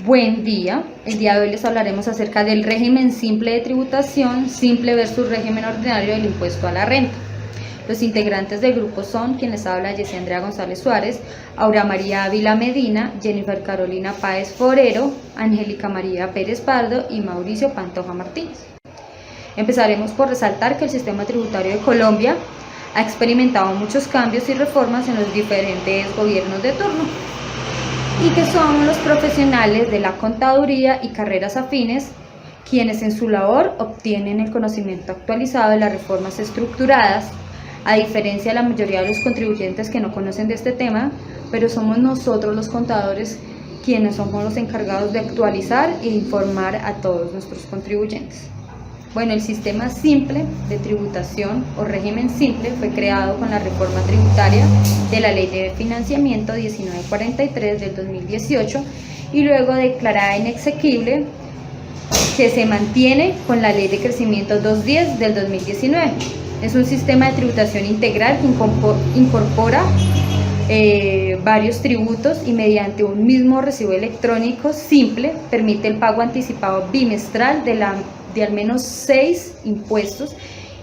Buen día, el día de hoy les hablaremos acerca del régimen simple de tributación, simple versus régimen ordinario del impuesto a la renta. Los integrantes del grupo son quienes habla Yesenia Andrea González Suárez, Aura María Ávila Medina, Jennifer Carolina Páez Forero, Angélica María Pérez Pardo y Mauricio Pantoja Martínez. Empezaremos por resaltar que el sistema tributario de Colombia ha experimentado muchos cambios y reformas en los diferentes gobiernos de turno, y que son los profesionales de la contaduría y carreras afines quienes en su labor obtienen el conocimiento actualizado de las reformas estructuradas, a diferencia de la mayoría de los contribuyentes que no conocen de este tema, pero somos nosotros los contadores quienes somos los encargados de actualizar e informar a todos nuestros contribuyentes. Bueno, el sistema simple de tributación o régimen simple fue creado con la reforma tributaria de la Ley de Financiamiento 1943 del 2018 y luego declarada inexequible, que se mantiene con la Ley de Crecimiento 210 del 2019. Es un sistema de tributación integral que incorpora varios tributos y mediante un mismo recibo electrónico simple permite el pago anticipado bimestral de al menos 6 impuestos,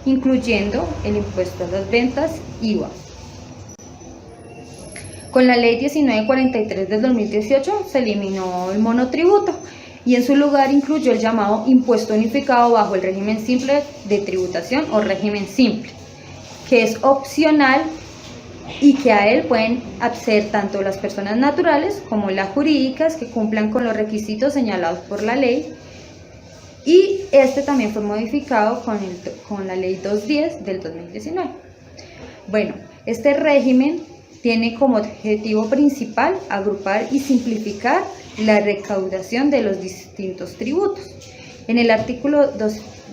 incluyendo el impuesto a las ventas, IVA. Con la Ley 1943 del 2018 se eliminó el monotributo y en su lugar incluyó el llamado impuesto unificado bajo el régimen simple de tributación o régimen simple, que es opcional y que a él pueden acceder tanto las personas naturales como las jurídicas que cumplan con los requisitos señalados por la ley. Y este también fue modificado con la Ley 210 del 2019. Bueno, este régimen tiene como objetivo principal agrupar y simplificar la recaudación de los distintos tributos. En el artículo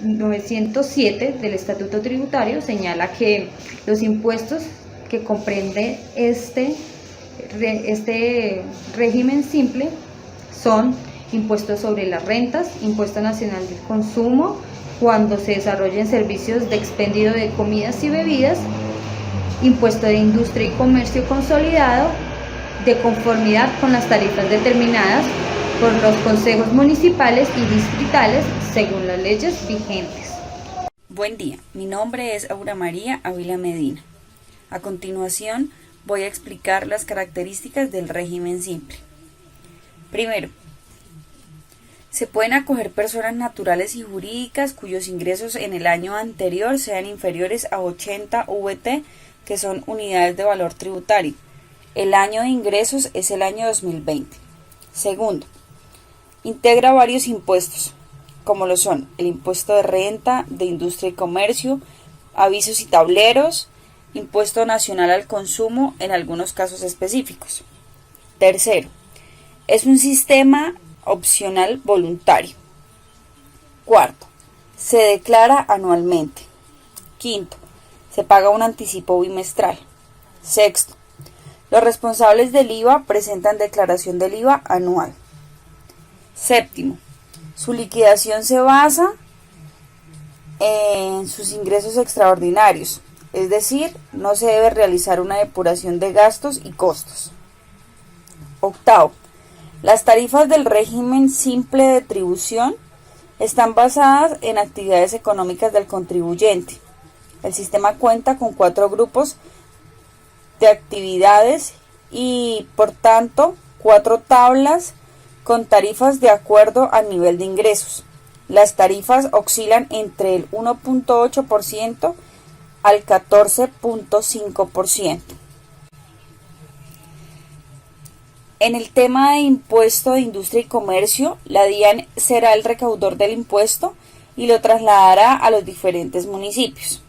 907 del Estatuto Tributario señala que los impuestos que comprende este régimen simple son impuestos sobre las rentas, impuesto nacional del consumo, cuando se desarrollen servicios de expendio de comidas y bebidas, impuesto de industria y comercio consolidado, de conformidad con las tarifas determinadas por los consejos municipales y distritales según las leyes vigentes. Buen día, mi nombre es Aura María Ávila Medina. A continuación voy a explicar las características del régimen simple. Primero, se pueden acoger personas naturales y jurídicas cuyos ingresos en el año anterior sean inferiores a 80 VT, que son unidades de valor tributario. El año de ingresos es el año 2020. Segundo, integra varios impuestos, como lo son el impuesto de renta, de industria y comercio, avisos y tableros, impuesto nacional al consumo en algunos casos específicos. Tercero, es un sistema opcional voluntario. Cuarto, se declara anualmente. Quinto, se paga un anticipo bimestral. Sexto, los responsables del IVA presentan declaración del IVA anual. Séptimo, su liquidación se basa en sus ingresos extraordinarios, es decir, no se debe realizar una depuración de gastos y costos. Octavo, las tarifas del régimen simple de tribución están basadas en actividades económicas del contribuyente. El sistema cuenta con 4 grupos de actividades y, por tanto, 4 tablas con tarifas de acuerdo al nivel de ingresos. Las tarifas oscilan entre el 1.8% al 14.5%. En el tema de impuesto de industria y comercio, la DIAN será el recaudador del impuesto y lo trasladará a los diferentes municipios.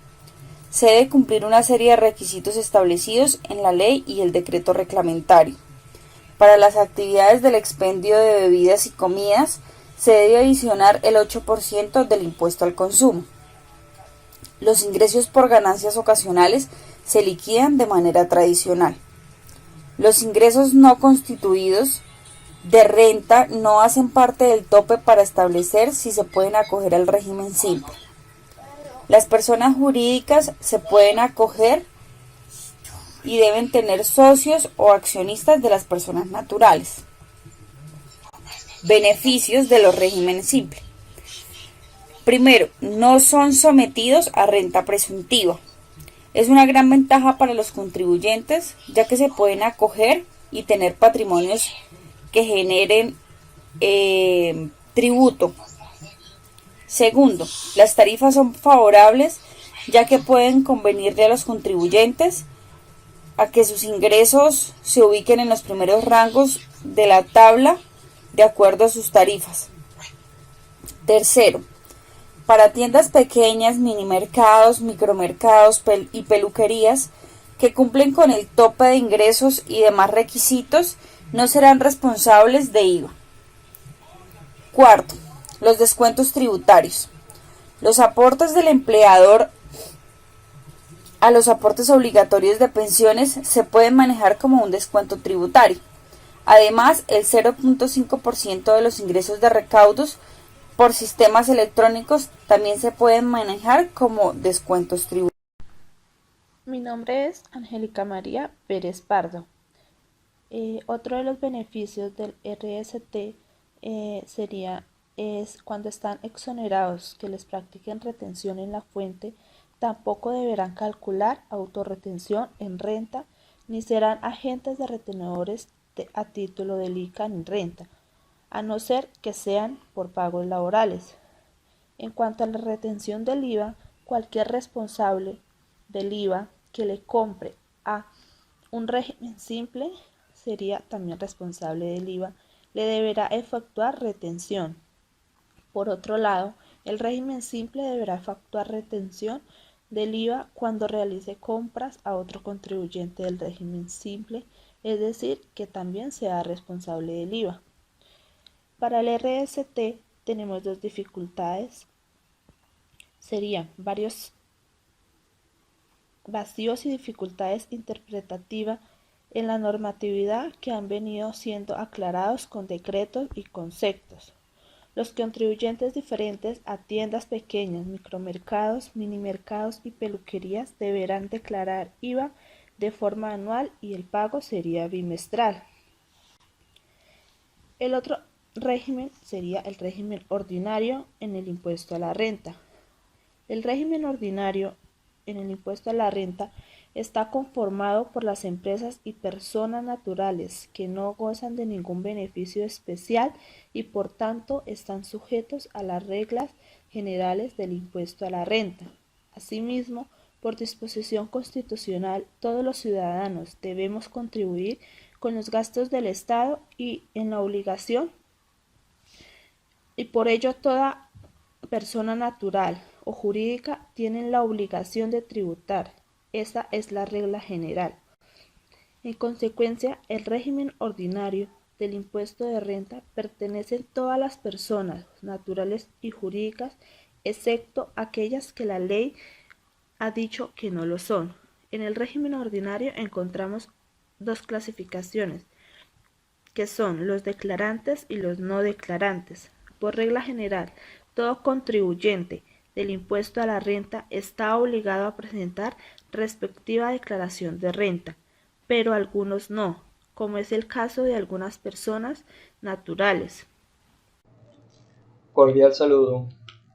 Se debe cumplir una serie de requisitos establecidos en la ley y el decreto reglamentario. Para las actividades del expendio de bebidas y comidas, se debe adicionar el 8% del impuesto al consumo. Los ingresos por ganancias ocasionales se liquidan de manera tradicional. Los ingresos no constituidos de renta no hacen parte del tope para establecer si se pueden acoger al régimen simple. Las personas jurídicas se pueden acoger y deben tener socios o accionistas de las personas naturales. Beneficios de los regímenes simples. Primero, no son sometidos a renta presuntiva. Es una gran ventaja para los contribuyentes, ya que se pueden acoger y tener patrimonios que generen tributo. Segundo, las tarifas son favorables, ya que pueden convenirle a los contribuyentes a que sus ingresos se ubiquen en los primeros rangos de la tabla de acuerdo a sus tarifas. Tercero, para tiendas pequeñas, minimercados, micromercados y peluquerías que cumplen con el tope de ingresos y demás requisitos, no serán responsables de IVA. Cuarto, los descuentos tributarios. Los aportes del empleador a los aportes obligatorios de pensiones se pueden manejar como un descuento tributario. Además, el 0.5% de los ingresos de recaudos por sistemas electrónicos también se pueden manejar como descuentos tributarios. Mi nombre es Angélica María Pérez Pardo. Otro de los beneficios del RST es cuando están exonerados que les practiquen retención en la fuente, tampoco deberán calcular autorretención en renta, ni serán agentes de retenedores a título del ICA ni renta, a no ser que sean por pagos laborales. En cuanto a la retención del IVA, cualquier responsable del IVA que le compre a un régimen simple sería también responsable del IVA, le deberá efectuar retención. Por otro lado, el régimen simple deberá efectuar retención del IVA cuando realice compras a otro contribuyente del régimen simple, es decir, que también sea responsable del IVA. Para el RST tenemos dos dificultades. Serían varios vacíos y dificultades interpretativas en la normatividad que han venido siendo aclarados con decretos y conceptos. Los contribuyentes diferentes a tiendas pequeñas, micromercados, minimercados y peluquerías deberán declarar IVA de forma anual y el pago sería bimestral. El otro régimen sería el régimen ordinario en el impuesto a la renta. El régimen ordinario en el impuesto a la renta está conformado por las empresas y personas naturales que no gozan de ningún beneficio especial y por tanto están sujetos a las reglas generales del impuesto a la renta. Asimismo, por disposición constitucional, todos los ciudadanos debemos contribuir con los gastos del Estado y en la obligación, y por ello toda persona natural o jurídica tiene la obligación de tributar. Esa es la regla general. En consecuencia, el régimen ordinario del impuesto de renta pertenecen todas las personas naturales y jurídicas, excepto aquellas que la ley ha dicho que no lo son. En el régimen ordinario encontramos dos clasificaciones, que son los declarantes y los no declarantes. Por regla general, todo contribuyente del impuesto a la renta está obligado a presentar respectiva declaración de renta, pero algunos no, como es el caso de algunas personas naturales. Cordial saludo.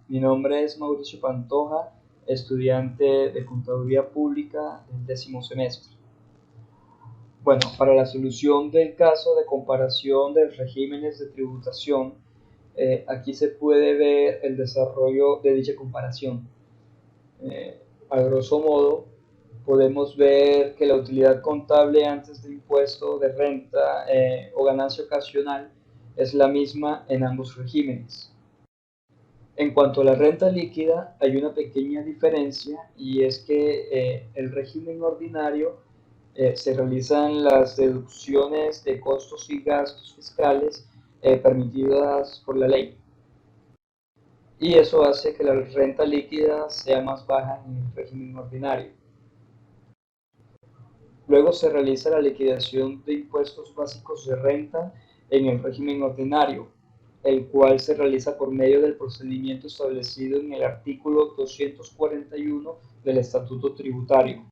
Mi nombre es Mauricio Pantoja, estudiante de Contaduría Pública del 10º semestre. Bueno, para la solución del caso de comparación de regímenes de tributación, aquí se puede ver el desarrollo de dicha comparación. A grosso modo, podemos ver que la utilidad contable antes del impuesto de renta o ganancia ocasional es la misma en ambos regímenes. En cuanto a la renta líquida, hay una pequeña diferencia y es que el régimen ordinario se realizan las deducciones de costos y gastos fiscales permitidas por la ley. Y eso hace que la renta líquida sea más baja en el régimen ordinario. Luego se realiza la liquidación de impuestos básicos de renta en el régimen ordinario, el cual se realiza por medio del procedimiento establecido en el artículo 241 del Estatuto Tributario,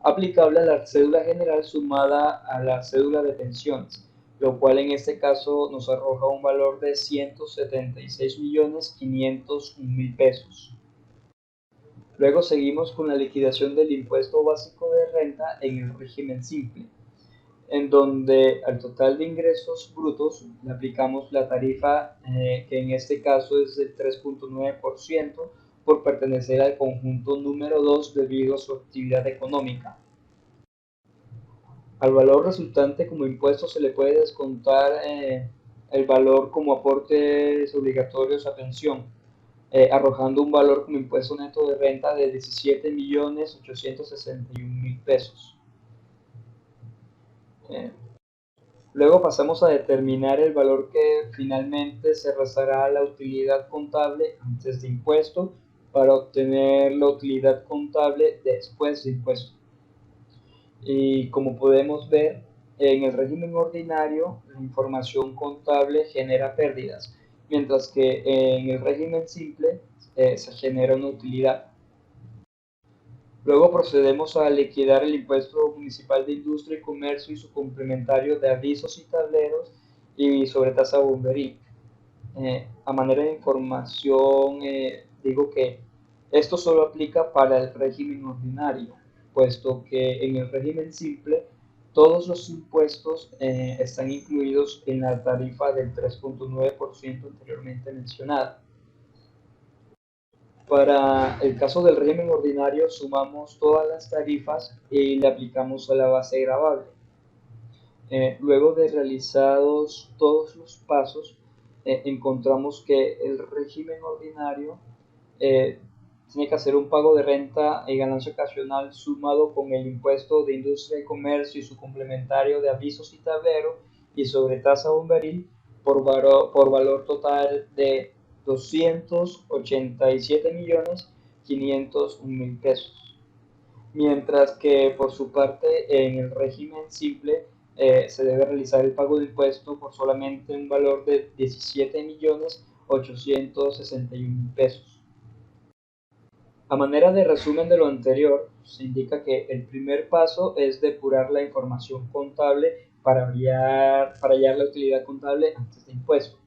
aplicable a la cédula general sumada a la cédula de pensiones, lo cual en este caso nos arroja un valor de 176.501.000 pesos. Luego seguimos con la liquidación del impuesto básico de renta en el régimen simple, en donde al total de ingresos brutos le aplicamos la tarifa que en este caso es del 3.9% por pertenecer al conjunto número 2 debido a su actividad económica. Al valor resultante como impuesto se le puede descontar el valor como aportes obligatorios a pensión, arrojando un valor como impuesto neto de renta de 17.861.000 pesos. Luego pasamos a determinar el valor que finalmente se restará a la utilidad contable antes de impuesto para obtener la utilidad contable después de impuesto. Y como podemos ver, en el régimen ordinario la información contable genera pérdidas, mientras que en el régimen simple se genera una utilidad. Luego procedemos a liquidar el impuesto municipal de industria y comercio y su complementario de avisos y tableros y sobretasa bomberil. A manera de información, digo que esto solo aplica para el régimen ordinario, puesto que en el régimen simple todos los impuestos están incluidos en la tarifa del 3.9% anteriormente mencionada. Para el caso del régimen ordinario sumamos todas las tarifas y le aplicamos a la base gravable. Luego de realizados todos los pasos, encontramos que el régimen ordinario tiene que hacer un pago de renta y ganancia ocasional sumado con el impuesto de industria y comercio y su complementario de avisos y tablero y sobretasa bomberil por valor total de 287.501.000 pesos. Mientras que por su parte en el régimen simple se debe realizar el pago de impuesto por solamente un valor de 17.861.000 pesos. A manera de resumen de lo anterior, se indica que el primer paso es depurar la información contable para hallar la utilidad contable antes de impuesto.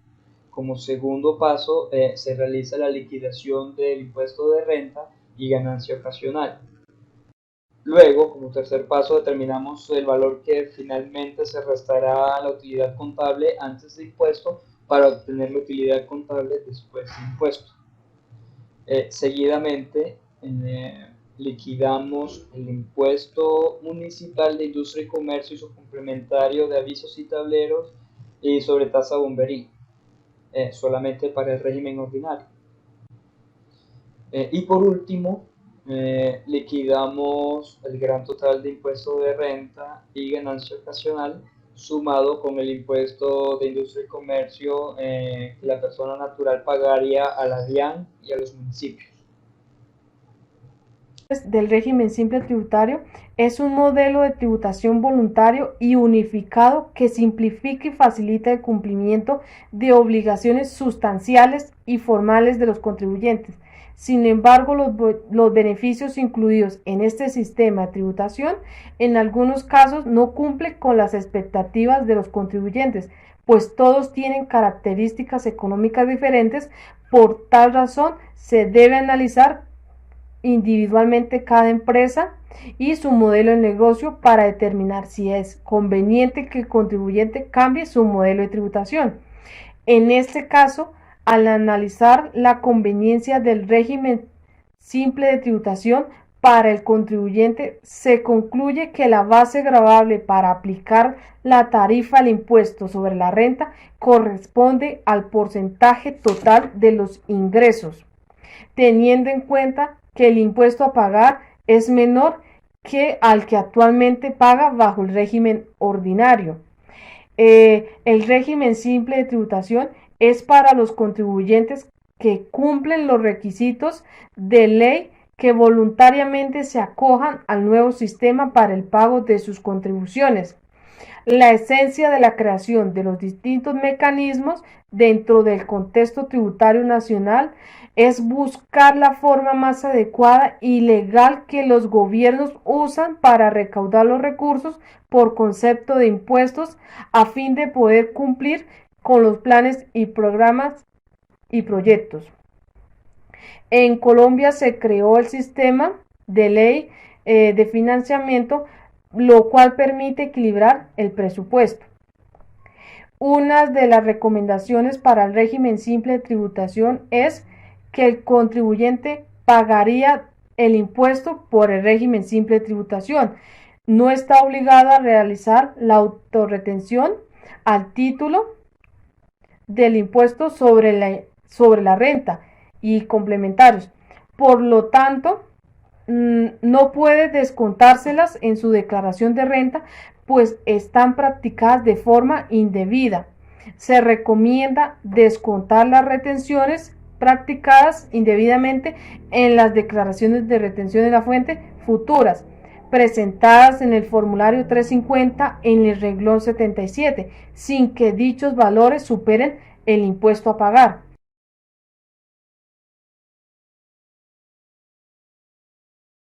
Como segundo paso, se realiza la liquidación del impuesto de renta y ganancia ocasional. Luego, como tercer paso, determinamos el valor que finalmente se restará a la utilidad contable antes de impuesto para obtener la utilidad contable después de impuesto. Seguidamente, liquidamos el impuesto municipal de industria y comercio y su complementario de avisos y tableros y sobretasa bomberil, solamente para el régimen ordinario. Y por último, liquidamos el gran total de impuesto de renta y ganancia ocasional sumado con el impuesto de industria y comercio que la persona natural pagaría a la DIAN y a los municipios. Del régimen simple tributario es un modelo de tributación voluntario y unificado que simplifica y facilita el cumplimiento de obligaciones sustanciales y formales de los contribuyentes. Sin embargo, los beneficios incluidos en este sistema de tributación en algunos casos no cumplen con las expectativas de los contribuyentes, pues todos tienen características económicas diferentes. Por tal razón, se debe analizar individualmente cada empresa y su modelo de negocio para determinar si es conveniente que el contribuyente cambie su modelo de tributación. En este caso, al analizar la conveniencia del régimen simple de tributación para el contribuyente, se concluye que la base gravable para aplicar la tarifa al impuesto sobre la renta corresponde al porcentaje total de los ingresos, teniendo en cuenta que el impuesto a pagar es menor que al que actualmente paga bajo el régimen ordinario. El régimen simple de tributación es para los contribuyentes que cumplen los requisitos de ley, que voluntariamente se acojan al nuevo sistema para el pago de sus contribuciones. La esencia de la creación de los distintos mecanismos dentro del contexto tributario nacional es buscar la forma más adecuada y legal que los gobiernos usan para recaudar los recursos por concepto de impuestos a fin de poder cumplir con los planes y programas y proyectos. En Colombia se creó el sistema de ley de financiamiento, lo cual permite equilibrar el presupuesto. Una de las recomendaciones para el régimen simple de tributación es que el contribuyente pagaría el impuesto por el régimen simple de tributación. No está obligado a realizar la autorretención al título del impuesto sobre la renta y complementarios. Por lo tanto, no puede descontárselas en su declaración de renta, pues están practicadas de forma indebida. Se recomienda descontar las retenciones practicadas indebidamente en las declaraciones de retención de la fuente futuras, presentadas en el formulario 350 en el renglón 77, sin que dichos valores superen el impuesto a pagar.